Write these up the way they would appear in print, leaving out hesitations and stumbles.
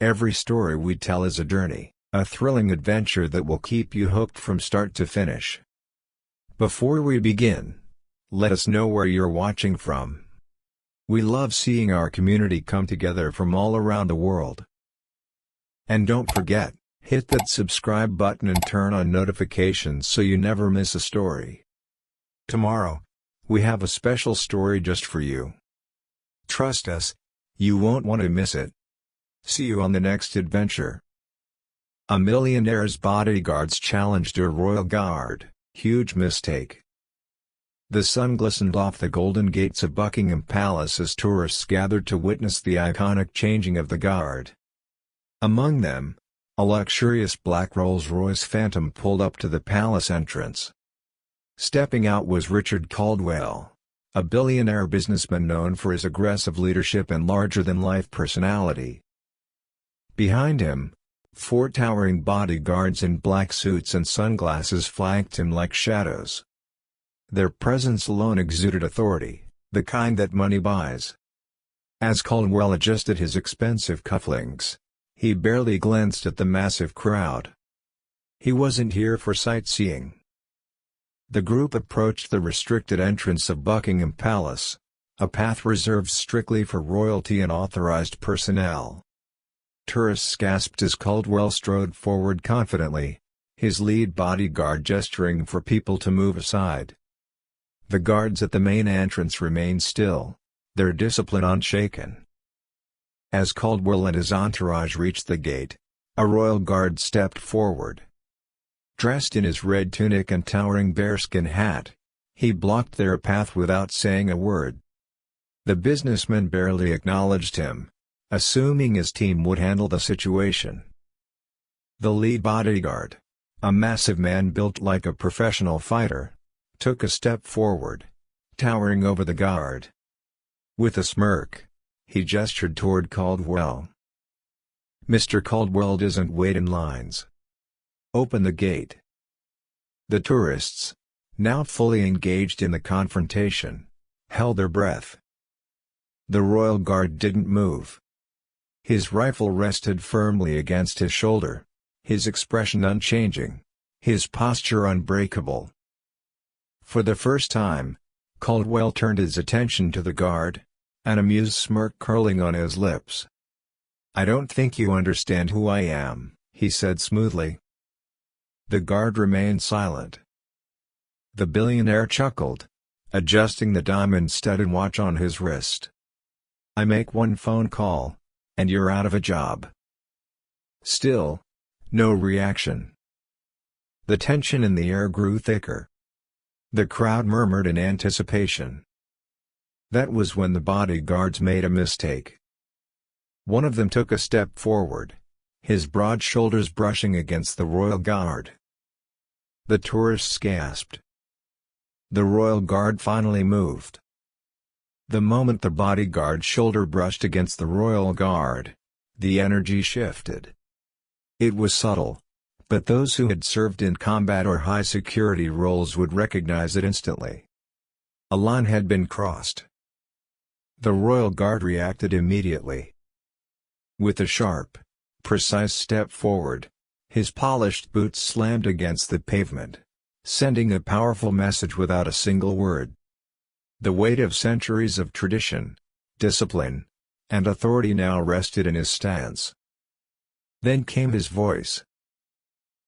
Every story we tell is a journey, a thrilling adventure that will keep you hooked from start to finish. Before we begin, let us know where you're watching from. We love seeing our community come together from all around the world. And don't forget, hit that subscribe button and turn on notifications so you never miss a story. Tomorrow, we have a special story just for you. Trust us, you won't want to miss it. See you on the next adventure. A millionaire's bodyguards challenged a royal guard. Huge mistake. The sun glistened off the golden gates of Buckingham Palace as tourists gathered to witness the iconic changing of the guard. Among them, a luxurious black Rolls-Royce Phantom pulled up to the palace entrance. Stepping out was Richard Caldwell, a billionaire businessman known for his aggressive leadership and larger-than-life personality. Behind him, 4 towering bodyguards in black suits and sunglasses flanked him like shadows. Their presence alone exuded authority, the kind that money buys. As Caldwell adjusted his expensive cufflinks, he barely glanced at the massive crowd. He wasn't here for sightseeing. The group approached the restricted entrance of Buckingham Palace, a path reserved strictly for royalty and authorized personnel. Tourists gasped as Caldwell strode forward confidently, his lead bodyguard gesturing for people to move aside. The guards at the main entrance remained still, their discipline unshaken. As Caldwell and his entourage reached the gate, a royal guard stepped forward. Dressed in his red tunic and towering bearskin hat, he blocked their path without saying a word. The businessman barely acknowledged him, assuming his team would handle the situation. The lead bodyguard, a massive man built like a professional fighter, took a step forward, towering over the guard. With a smirk, he gestured toward Caldwell. "Mr. Caldwell doesn't wait in lines. Open the gate." The tourists, now fully engaged in the confrontation, held their breath. The royal guard didn't move. His rifle rested firmly against his shoulder, his expression unchanging, his posture unbreakable. For the first time, Caldwell turned his attention to the guard, an amused smirk curling on his lips. "I don't think you understand who I am," he said smoothly. The guard remained silent. The billionaire chuckled, adjusting the diamond-studded watch on his wrist. "I make one phone call, and you're out of a job." Still, no reaction. The tension in the air grew thicker. The crowd murmured in anticipation. That was when the bodyguards made a mistake. One of them took a step forward, his broad shoulders brushing against the royal guard. The tourists gasped. The royal guard finally moved. The moment the bodyguard's shoulder brushed against the royal guard, the energy shifted. It was subtle, but those who had served in combat or high-security roles would recognize it instantly. A line had been crossed. The royal guard reacted immediately. With a sharp, precise step forward, his polished boots slammed against the pavement, sending a powerful message without a single word. The weight of centuries of tradition, discipline, and authority now rested in his stance. Then came his voice.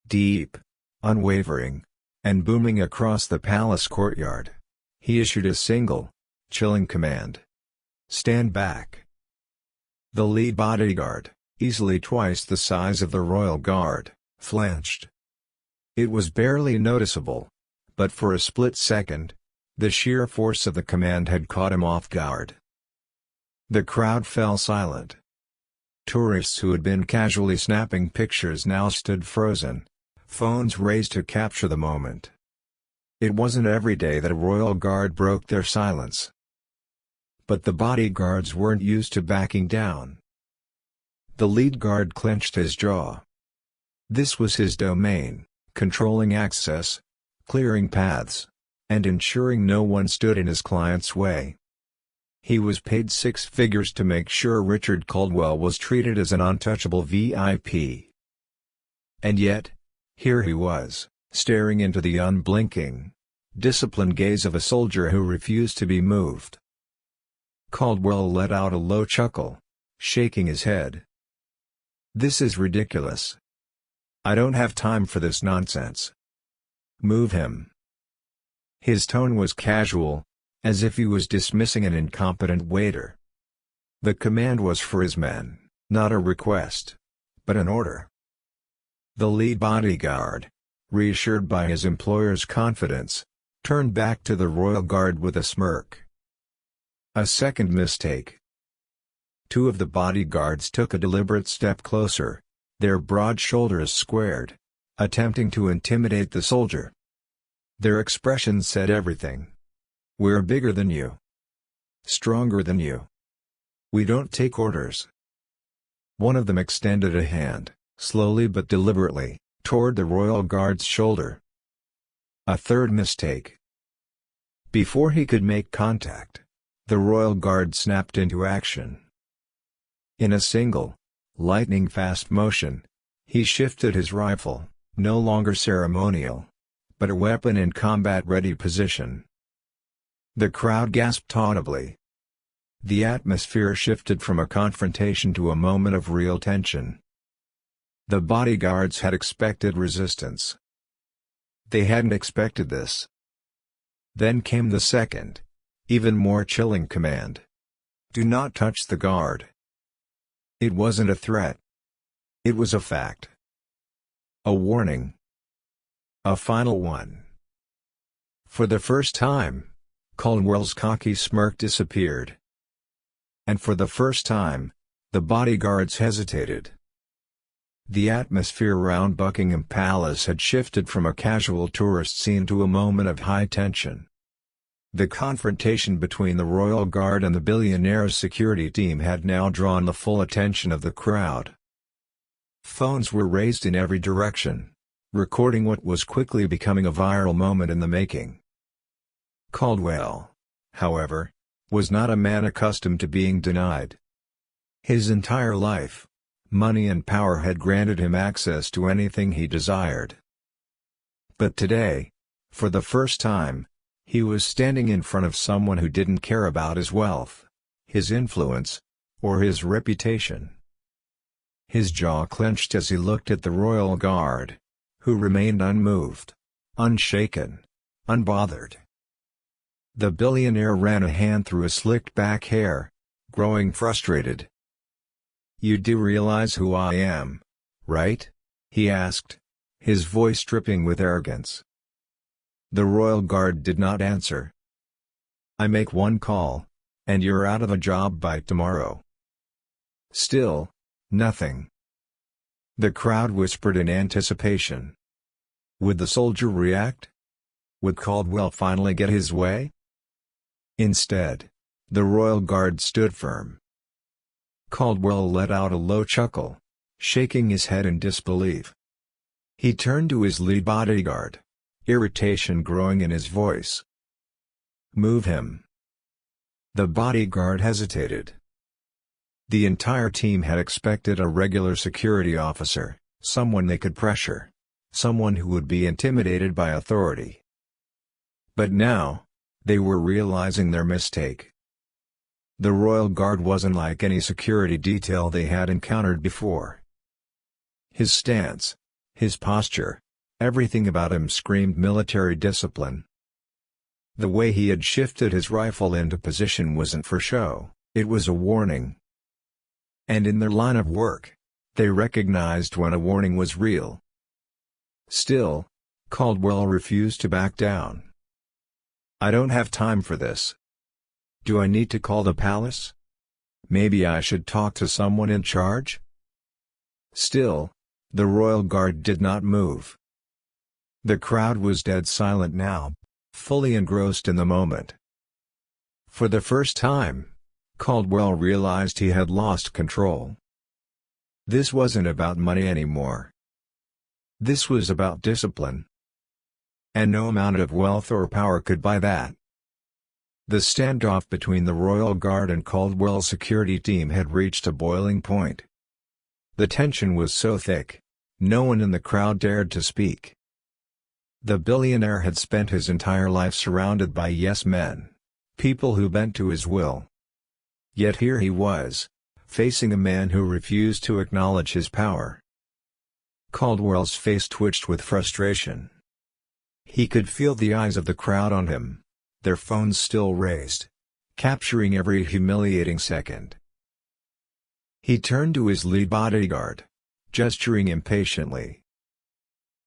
Deep, unwavering, and booming across the palace courtyard, he issued a single, chilling command. "Stand back." The lead bodyguard, easily twice the size of the royal guard, flinched. It was barely noticeable, but for a split second, the sheer force of the command had caught him off guard. The crowd fell silent. Tourists who had been casually snapping pictures now stood frozen, phones raised to capture the moment. It wasn't every day that a royal guard broke their silence. But the bodyguards weren't used to backing down. The lead guard clenched his jaw. This was his domain, controlling access, clearing paths, and ensuring no one stood in his client's way. He was paid six figures to make sure Richard Caldwell was treated as an untouchable VIP. And yet, here he was, staring into the unblinking, disciplined gaze of a soldier who refused to be moved. Caldwell let out a low chuckle, shaking his head. "This is ridiculous. I don't have time for this nonsense. Move him." His tone was casual, as if he was dismissing an incompetent waiter. The command was for his men, not a request, but an order. The lead bodyguard, reassured by his employer's confidence, turned back to the royal guard with a smirk. A second mistake. Two of the bodyguards took a deliberate step closer, their broad shoulders squared, attempting to intimidate the soldier. Their expressions said everything. "We're bigger than you. Stronger than you. We don't take orders." One of them extended a hand, slowly but deliberately, toward the royal guard's shoulder. A third mistake. Before he could make contact, the royal guard snapped into action. In a single, lightning-fast motion, he shifted his rifle, no longer ceremonial, but a weapon in combat-ready position. The crowd gasped audibly. The atmosphere shifted from a confrontation to a moment of real tension. The bodyguards had expected resistance. They hadn't expected this. Then came the second, even more chilling command. "Do not touch the guard." It wasn't a threat. It was a fact. A warning. A final one. For the first time, Caldwell's cocky smirk disappeared. And for the first time, the bodyguards hesitated. The atmosphere around Buckingham Palace had shifted from a casual tourist scene to a moment of high tension. The confrontation between the Royal Guard and the Billionaire's security team had now drawn the full attention of the crowd. Phones were raised in every direction, recording what was quickly becoming a viral moment in the making. Caldwell, however, was not a man accustomed to being denied. His entire life, money and power had granted him access to anything he desired. But today, for the first time, he was standing in front of someone who didn't care about his wealth, his influence, or his reputation. His jaw clenched as he looked at the royal guard, who remained unmoved, unshaken, unbothered. The billionaire ran a hand through his slicked-back hair, growing frustrated. "You do realize who I am, right?" he asked, his voice dripping with arrogance. The royal guard did not answer. "I make one call, and you're out of a job by tomorrow." Still, nothing. The crowd whispered in anticipation. Would the soldier react? Would Caldwell finally get his way? Instead, the royal guard stood firm. Caldwell let out a low chuckle, shaking his head in disbelief. He turned to his lead bodyguard, irritation growing in his voice. "Move him." The bodyguard hesitated. The entire team had expected a regular security officer, someone they could pressure, someone who would be intimidated by authority. But now, they were realizing their mistake. The royal guard wasn't like any security detail they had encountered before. His stance, his posture, everything about him screamed military discipline. The way he had shifted his rifle into position wasn't for show, it was a warning. And in their line of work, they recognized when a warning was real. Still, Caldwell refused to back down. "I don't have time for this. Do I need to call the palace? Maybe I should talk to someone in charge?" Still, the royal guard did not move. The crowd was dead silent now, fully engrossed in the moment. For the first time, Caldwell realized he had lost control. This wasn't about money anymore. This was about discipline. And no amount of wealth or power could buy that. The standoff between the Royal Guard and Caldwell's security team had reached a boiling point. The tension was so thick, no one in the crowd dared to speak. The billionaire had spent his entire life surrounded by yes men, people who bent to his will. Yet here he was, facing a man who refused to acknowledge his power. Caldwell's face twitched with frustration. He could feel the eyes of the crowd on him, their phones still raised, capturing every humiliating second. He turned to his lead bodyguard, gesturing impatiently.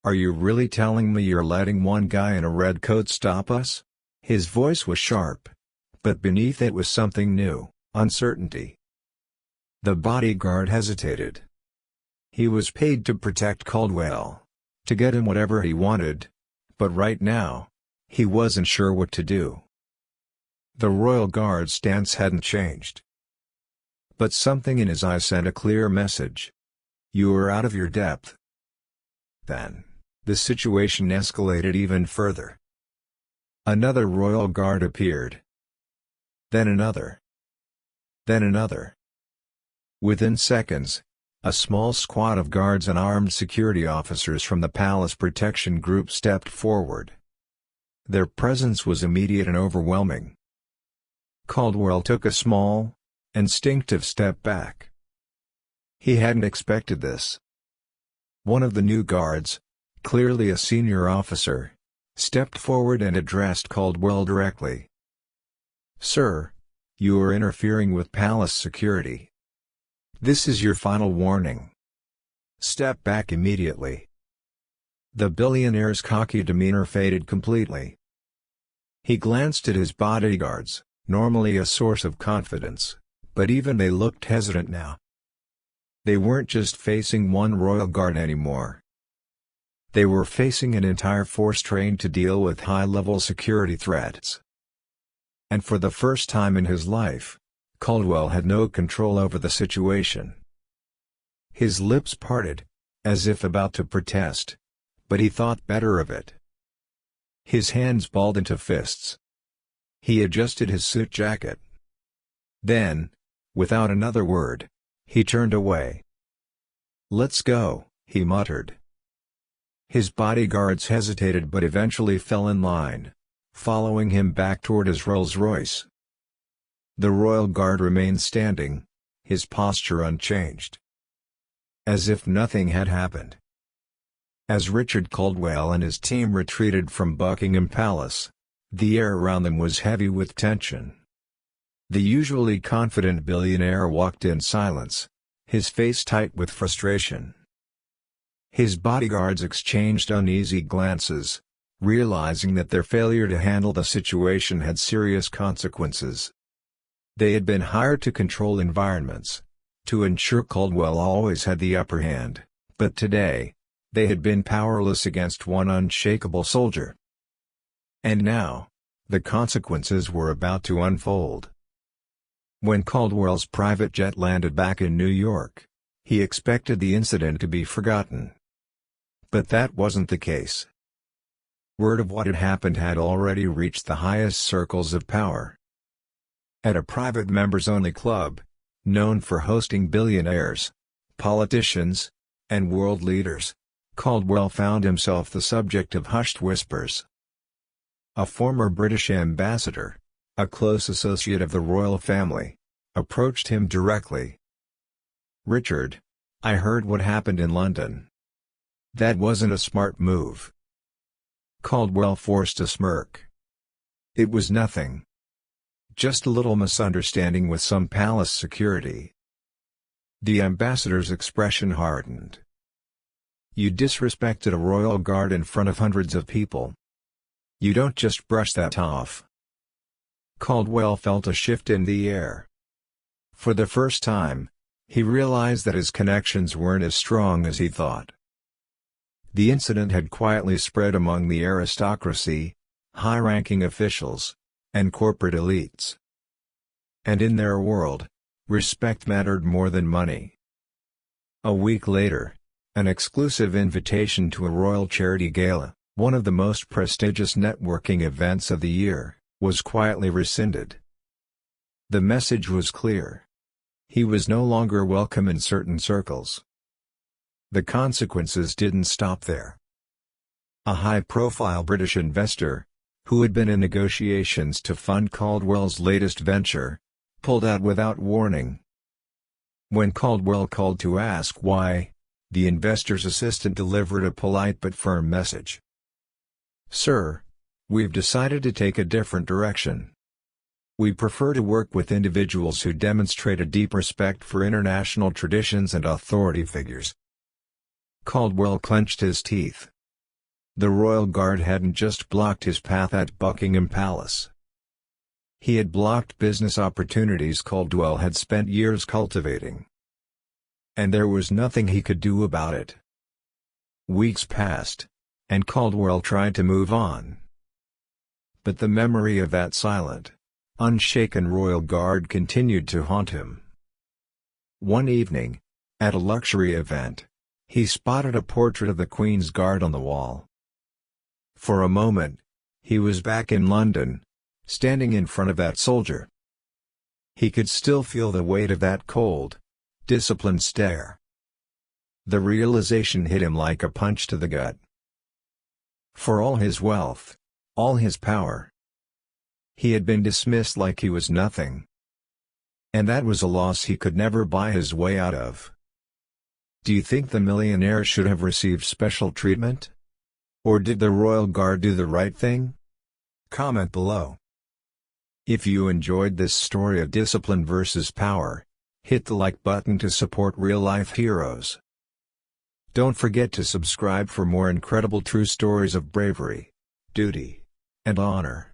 "Are you really telling me you're letting one guy in a red coat stop us?" His voice was sharp, but beneath it was something new, uncertainty. The bodyguard hesitated. He was paid to protect Caldwell, to get him whatever he wanted, but right now, he wasn't sure what to do. The Royal Guard's stance hadn't changed. But something in his eyes sent a clear message. You are out of your depth. Then, the situation escalated even further. Another Royal Guard appeared. Then another. Then another. Within seconds, a small squad of guards and armed security officers from the Palace Protection Group stepped forward. Their presence was immediate and overwhelming. Caldwell took a small, instinctive step back. He hadn't expected this. One of the new guards, clearly a senior officer, stepped forward and addressed Caldwell directly. "Sir, you are interfering with palace security. This is your final warning. Step back immediately." The billionaire's cocky demeanor faded completely. He glanced at his bodyguards, normally a source of confidence, but even they looked hesitant now. They weren't just facing one Royal Guard anymore. They were facing an entire force trained to deal with high-level security threats. And for the first time in his life, Caldwell had no control over the situation. His lips parted, as if about to protest, but he thought better of it. His hands balled into fists. He adjusted his suit jacket. Then, without another word, he turned away. "Let's go," he muttered. His bodyguards hesitated but eventually fell in line, following him back toward his Rolls-Royce. The Royal Guard remained standing, his posture unchanged. As if nothing had happened. As Richard Caldwell and his team retreated from Buckingham Palace, the air around them was heavy with tension. The usually confident billionaire walked in silence, his face tight with frustration. His bodyguards exchanged uneasy glances, realizing that their failure to handle the situation had serious consequences. They had been hired to control environments, to ensure Caldwell always had the upper hand, but today, they had been powerless against one unshakable soldier. And now, the consequences were about to unfold. When Caldwell's private jet landed back in New York, he expected the incident to be forgotten. But that wasn't the case. Word of what had happened had already reached the highest circles of power. At a private members-only club, known for hosting billionaires, politicians, and world leaders, Caldwell found himself the subject of hushed whispers. A former British ambassador, a close associate of the royal family, approached him directly. "Richard, I heard what happened in London. That wasn't a smart move." Caldwell forced a smirk. "It was nothing. Just a little misunderstanding with some palace security." The ambassador's expression hardened. "You disrespected a royal guard in front of hundreds of people. You don't just brush that off." Caldwell felt a shift in the air. For the first time, he realized that his connections weren't as strong as he thought. The incident had quietly spread among the aristocracy, high-ranking officials, and corporate elites. And in their world, respect mattered more than money. A week later, an exclusive invitation to a royal charity gala, one of the most prestigious networking events of the year, was quietly rescinded. The message was clear. He was no longer welcome in certain circles. The consequences didn't stop there. A high-profile British investor, who had been in negotiations to fund Caldwell's latest venture, pulled out without warning. When Caldwell called to ask why, the investor's assistant delivered a polite but firm message. "Sir, we've decided to take a different direction. We prefer to work with individuals who demonstrate a deep respect for international traditions and authority figures." Caldwell clenched his teeth. The Royal Guard hadn't just blocked his path at Buckingham Palace. He had blocked business opportunities Caldwell had spent years cultivating. And there was nothing he could do about it. Weeks passed, and Caldwell tried to move on. But the memory of that silent, unshaken Royal Guard continued to haunt him. One evening, at a luxury event, he spotted a portrait of the Queen's Guard on the wall. For a moment, he was back in London, standing in front of that soldier. He could still feel the weight of that cold, disciplined stare. The realization hit him like a punch to the gut. For all his wealth, all his power, he had been dismissed like he was nothing. And that was a loss he could never buy his way out of. Do you think the millionaire should have received special treatment? Or did the Royal Guard do the right thing? Comment below. If you enjoyed this story of discipline versus power, hit the like button to support real-life heroes. Don't forget to subscribe for more incredible true stories of bravery, duty, and honor.